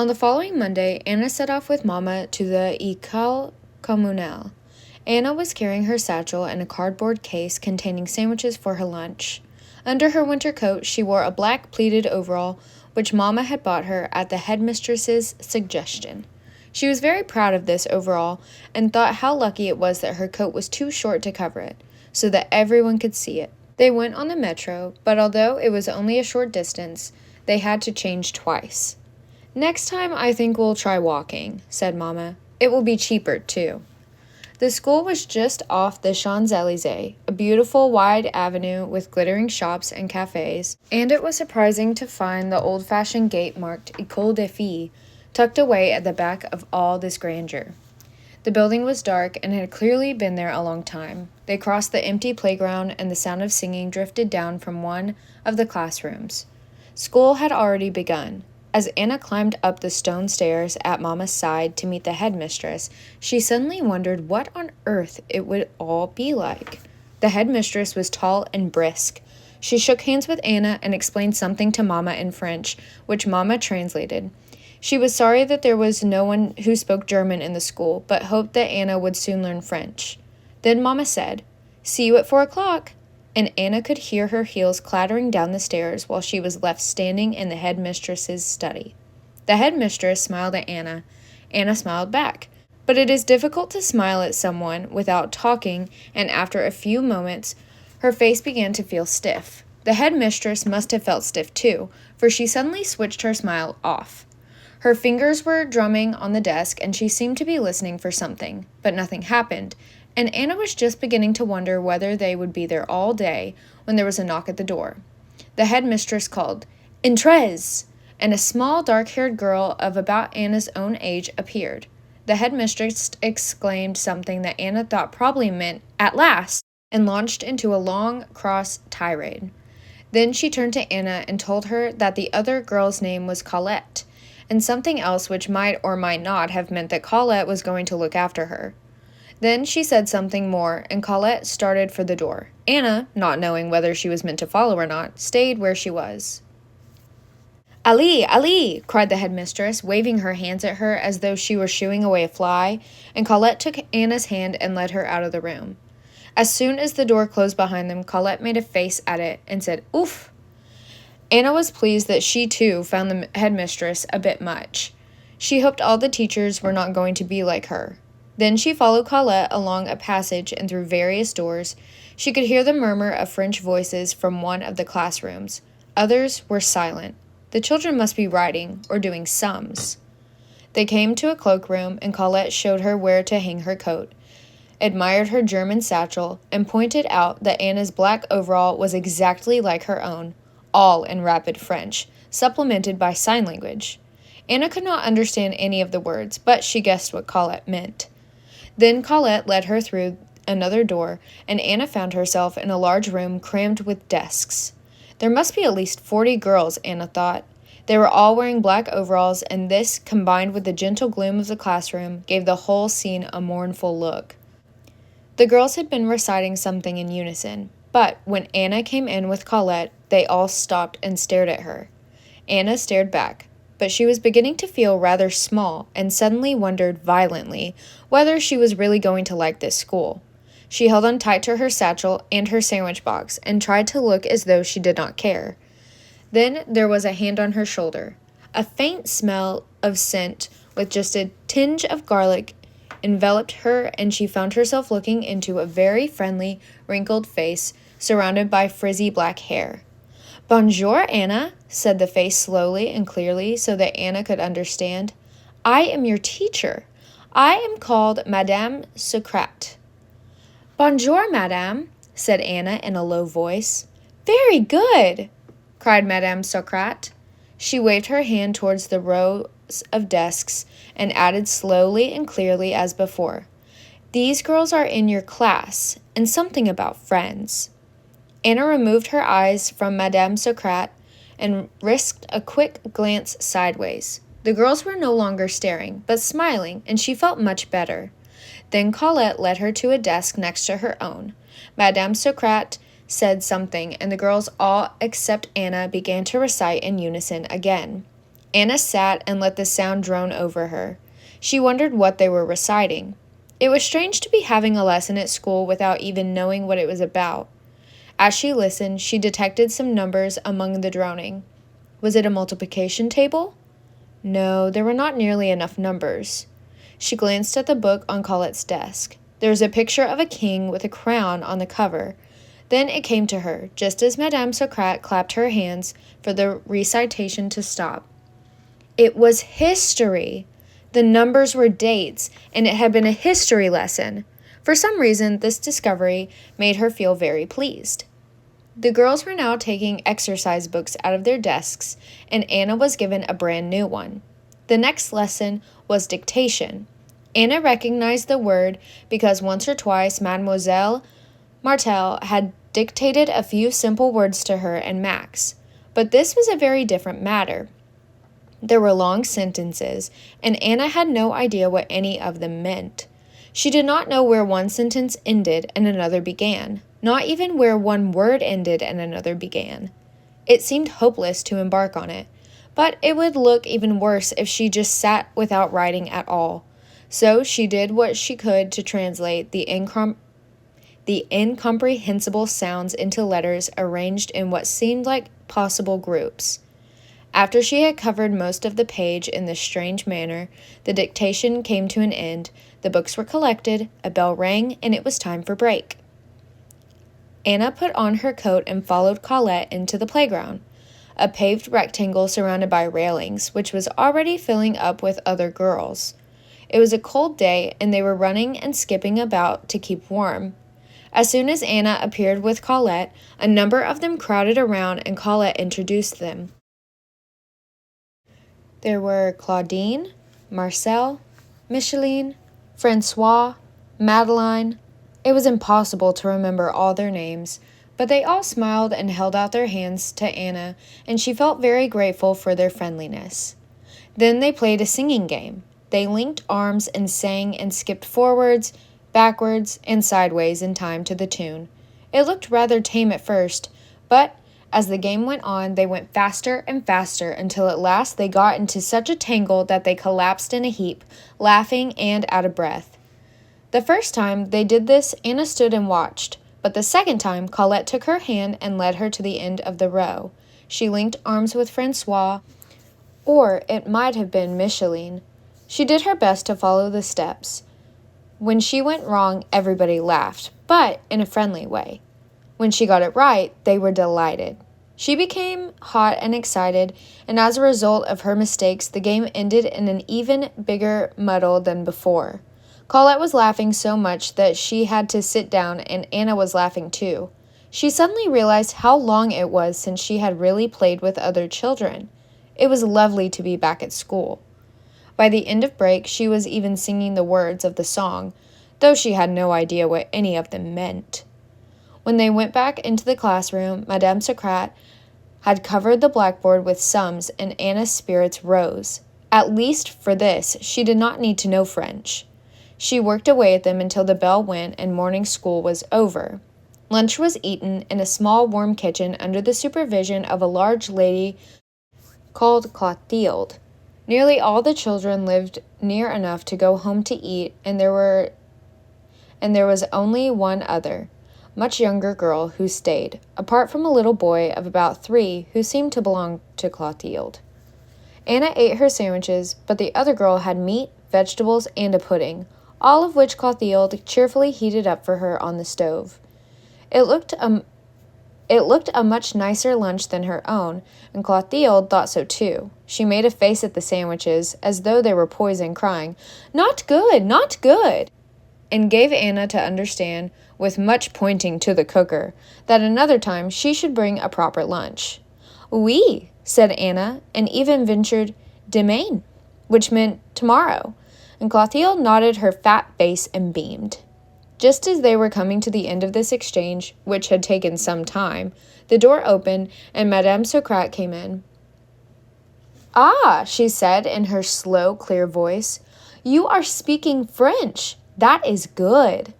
On the following Monday, Anna set off with Mama to the École Communale. Anna was carrying her satchel and a cardboard case containing sandwiches for her lunch. Under her winter coat, she wore a black pleated overall, which Mama had bought her at the headmistress's suggestion. She was very proud of this overall and thought how lucky it was that her coat was too short to cover it, so that everyone could see it. They went on the metro, but although it was only a short distance, they had to change twice. "Next time I think we'll try walking," said Mama. "It will be cheaper, too." The school was just off the Champs-Élysées, a beautiful wide avenue with glittering shops and cafes, and it was surprising to find the old-fashioned gate marked École des Filles tucked away at the back of all this grandeur. The building was dark and had clearly been there a long time. They crossed the empty playground and the sound of singing drifted down from one of the classrooms. School had already begun. As Anna climbed up the stone stairs at Mama's side to meet the headmistress, she suddenly wondered what on earth it would all be like. The headmistress was tall and brisk. She shook hands with Anna and explained something to Mama in French, which Mama translated. She was sorry that there was no one who spoke German in the school, but hoped that Anna would soon learn French. Then Mama said, "See you at 4 o'clock." And Anna could hear her heels clattering down the stairs while she was left standing in the headmistress's study. The headmistress smiled at Anna. Anna smiled back. But it is difficult to smile at someone without talking, and after a few moments, her face began to feel stiff. The headmistress must have felt stiff too, for she suddenly switched her smile off. Her fingers were drumming on the desk, and she seemed to be listening for something, but nothing happened, and Anna was just beginning to wonder whether they would be there all day when there was a knock at the door. The headmistress called, "Entrez!" and a small dark-haired girl of about Anna's own age appeared. The headmistress exclaimed something that Anna thought probably meant, "At last!" and launched into a long, cross tirade. Then she turned to Anna and told her that the other girl's name was Colette, and something else which might or might not have meant that Colette was going to look after her. Then she said something more, and Colette started for the door. Anna, not knowing whether she was meant to follow or not, stayed where she was. "Ali, Ali!" cried the headmistress, waving her hands at her as though she were shooing away a fly, and Colette took Anna's hand and led her out of the room. As soon as the door closed behind them, Colette made a face at it and said, "Oof!" Anna was pleased that she, too, found the headmistress a bit much. She hoped all the teachers were not going to be like her. Then she followed Colette along a passage and through various doors. She could hear the murmur of French voices from one of the classrooms. Others were silent. The children must be writing or doing sums. They came to a cloakroom, and Colette showed her where to hang her coat, admired her German satchel, and pointed out that Anna's black overall was exactly like her own, all in rapid French, supplemented by sign language. Anna could not understand any of the words, but she guessed what Colette meant. Then Colette led her through another door, and Anna found herself in a large room crammed with desks. There must be at least 40 girls, Anna thought. They were all wearing black overalls, and this, combined with the gentle gloom of the classroom, gave the whole scene a mournful look. The girls had been reciting something in unison, but when Anna came in with Colette, they all stopped and stared at her. Anna stared back, but she was beginning to feel rather small and suddenly wondered violently whether she was really going to like this school. She held on tight to her satchel and her sandwich box and tried to look as though she did not care. Then there was a hand on her shoulder. A faint smell of scent with just a tinge of garlic enveloped her, and she found herself looking into a very friendly, wrinkled face surrounded by frizzy black hair. "Bonjour, Anna," said the face slowly and clearly so that Anna could understand. "I am your teacher. I am called Madame Socrate." "Bonjour, Madame," said Anna in a low voice. "Very good," cried Madame Socrate. She waved her hand towards the rows of desks and added slowly and clearly as before, "These girls are in your class, and something about friends." Anna removed her eyes from Madame Socrate and risked a quick glance sideways. The girls were no longer staring, but smiling, and she felt much better. Then Colette led her to a desk next to her own. Madame Socrate said something, and the girls, all except Anna, began to recite in unison again. Anna sat and let the sound drone over her. She wondered what they were reciting. It was strange to be having a lesson at school without even knowing what it was about. As she listened, she detected some numbers among the droning. Was it a multiplication table? No, there were not nearly enough numbers. She glanced at the book on Colette's desk. There was a picture of a king with a crown on the cover. Then it came to her, just as Madame Socrate clapped her hands for the recitation to stop. It was history. The numbers were dates, and it had been a history lesson. For some reason, this discovery made her feel very pleased. The girls were now taking exercise books out of their desks, and Anna was given a brand new one. The next lesson was dictation. Anna recognized the word because once or twice Mademoiselle Martel had dictated a few simple words to her and Max. But this was a very different matter. There were long sentences, and Anna had no idea what any of them meant. She did not know where one sentence ended and another began, not even where one word ended and another began. It seemed hopeless to embark on it, but it would look even worse if she just sat without writing at all. So she did what she could to translate the incomprehensible sounds into letters arranged in what seemed like possible groups. After she had covered most of the page in this strange manner, the dictation came to an end, the books were collected, a bell rang, and it was time for break. Anna put on her coat and followed Colette into the playground, a paved rectangle surrounded by railings, which was already filling up with other girls. It was a cold day, and they were running and skipping about to keep warm. As soon as Anna appeared with Colette, a number of them crowded around and Colette introduced them. There were Claudine, Marcel, Micheline, Francois, Madeline. It was impossible to remember all their names, but they all smiled and held out their hands to Anna, and she felt very grateful for their friendliness. Then they played a singing game. They linked arms and sang and skipped forwards, backwards, and sideways in time to the tune. It looked rather tame at first, but as the game went on, they went faster and faster until at last they got into such a tangle that they collapsed in a heap, laughing and out of breath. The first time they did this, Anna stood and watched, but the second time, Colette took her hand and led her to the end of the row. She linked arms with Francois, or it might have been Micheline. She did her best to follow the steps. When she went wrong, everybody laughed, but in a friendly way. When she got it right, they were delighted. She became hot and excited, and as a result of her mistakes, the game ended in an even bigger muddle than before. Colette was laughing so much that she had to sit down, and Anna was laughing too. She suddenly realized how long it was since she had really played with other children. It was lovely to be back at school. By the end of break, she was even singing the words of the song, though she had no idea what any of them meant. When they went back into the classroom, Madame Socrate had covered the blackboard with sums, and Anna's spirits rose. At least for this, she did not need to know French. She worked away at them until the bell went and morning school was over. Lunch was eaten in a small warm kitchen under the supervision of a large lady called Clotilde. Nearly all the children lived near enough to go home to eat, and there was only one other, much younger girl who stayed, apart from a little boy of about 3 who seemed to belong to Clotilde. Anna ate her sandwiches, but the other girl had meat, vegetables, and a pudding, all of which Clotilde cheerfully heated up for her on the stove. It looked a much nicer lunch than her own, and Clotilde thought so too. She made a face at the sandwiches, as though they were poison, crying, "Not good, not good!" and gave Anna to understand, with much pointing to the cooker, that another time she should bring a proper lunch. "Oui," said Anna, and even ventured demain, which meant tomorrow, and Clotilde nodded her fat face and beamed. Just as they were coming to the end of this exchange, which had taken some time, the door opened and Madame Socrate came in. "Ah," she said in her slow, clear voice, "you are speaking French. That is good."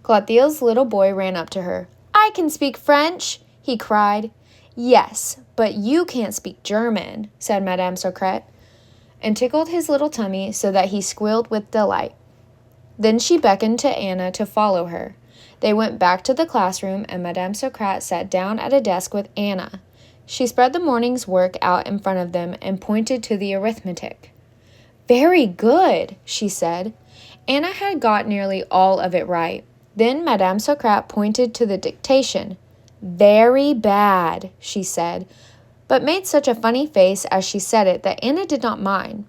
Clotilde's little boy ran up to her. "I can speak French," he cried. "Yes, but you can't speak German," said Madame Socrate. and tickled his little tummy so that he squealed with delight. Then she beckoned to Anna to follow her. They went back to the classroom, and Madame Socrates sat down at a desk with Anna. She spread the morning's work out in front of them and pointed to the arithmetic. "Very good," she said. Anna had got nearly all of it right. Then Madame Socrates pointed to the dictation. "Very bad," she said, but made such a funny face as she said it that Anna did not mind.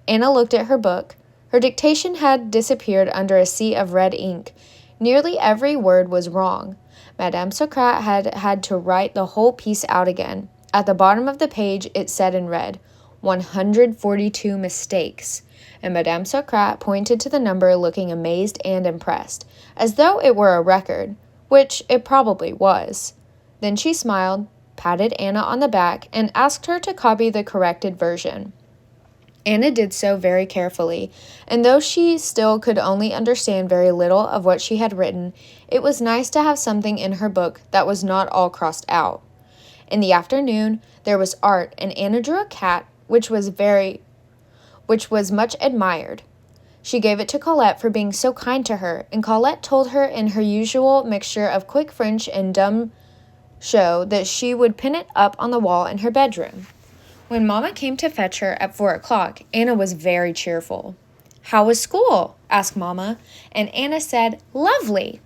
Anna looked at her book. Her dictation had disappeared under a sea of red ink. Nearly every word was wrong. Madame Socrates had had to write the whole piece out again. At the bottom of the page it said in red, 142 mistakes, and Madame Socrates pointed to the number looking amazed and impressed, as though it were a record, which it probably was. Then she smiled, patted Anna on the back, and asked her to copy the corrected version. Anna did so very carefully, and though she still could only understand very little of what she had written, it was nice to have something in her book that was not all crossed out. In the afternoon, there was art, and Anna drew a cat, which was much admired. She gave it to Colette for being so kind to her, and Colette told her in her usual mixture of quick French and dumb show that she would pin it up on the wall in her bedroom. When Mama came to fetch her at 4 o'clock, Anna was very cheerful. "How was school?" asked Mama, and Anna said, "Lovely."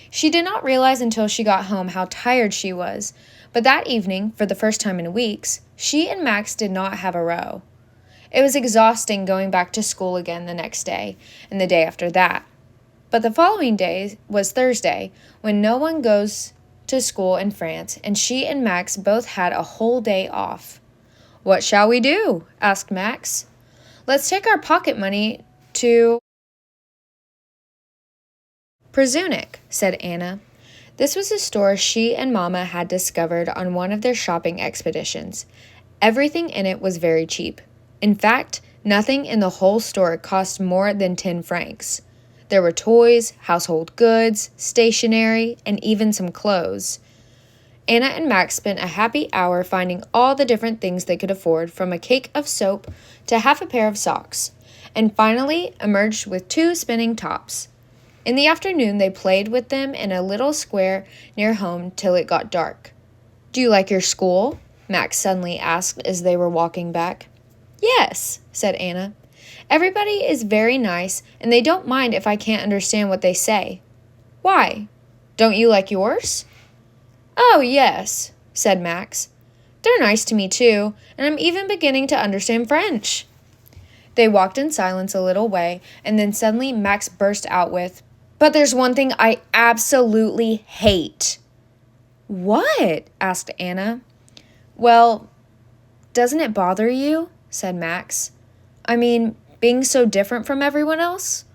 She did not realize until she got home how tired she was, but that evening, for the first time in weeks, she and Max did not have a row. It was exhausting going back to school again the next day, and the day after that. But the following day was Thursday, when no one goes to school in France, and she and Max both had a whole day off. "What shall we do?" asked Max. "Let's take our pocket money to Przunik," said Anna. This was a store she and Mama had discovered on one of their shopping expeditions. Everything in it was very cheap. In fact, nothing in the whole store cost more than 10 francs. There were toys, household goods, stationery, and even some clothes. Anna and Max spent a happy hour finding all the different things they could afford, from a cake of soap to half a pair of socks, and finally emerged with 2 spinning tops. In the afternoon, they played with them in a little square near home till it got dark. "Do you like your school?" Max suddenly asked as they were walking back. "Yes," said Anna. "Everybody is very nice, and they don't mind if I can't understand what they say." "Why? Don't you like yours?" "Oh, yes," said Max. "They're nice to me, too, and I'm even beginning to understand French." They walked in silence a little way, and then suddenly Max burst out with, "But there's one thing I absolutely hate." "What?" asked Anna. "Well, doesn't it bother you?" said Max. "I mean, being so different from everyone else?"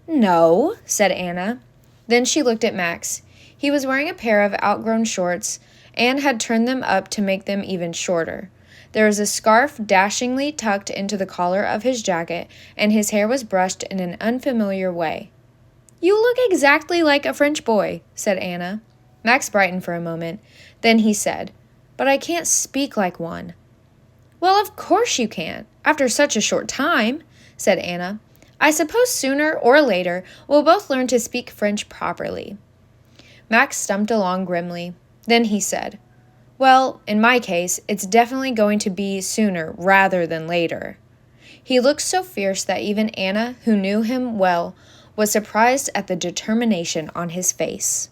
"No," said Anna. Then she looked at Max. He was wearing a pair of outgrown shorts and had turned them up to make them even shorter. There was a scarf dashingly tucked into the collar of his jacket, and his hair was brushed in an unfamiliar way. "You look exactly like a French boy," said Anna. Max brightened for a moment. Then he said, "But I can't speak like one." "Well, of course you can't, after such a short time," said Anna. "I suppose sooner or later we'll both learn to speak French properly." Max stumped along grimly. Then he said, "Well, in my case, it's definitely going to be sooner rather than later." He looked so fierce that even Anna, who knew him well, was surprised at the determination on his face.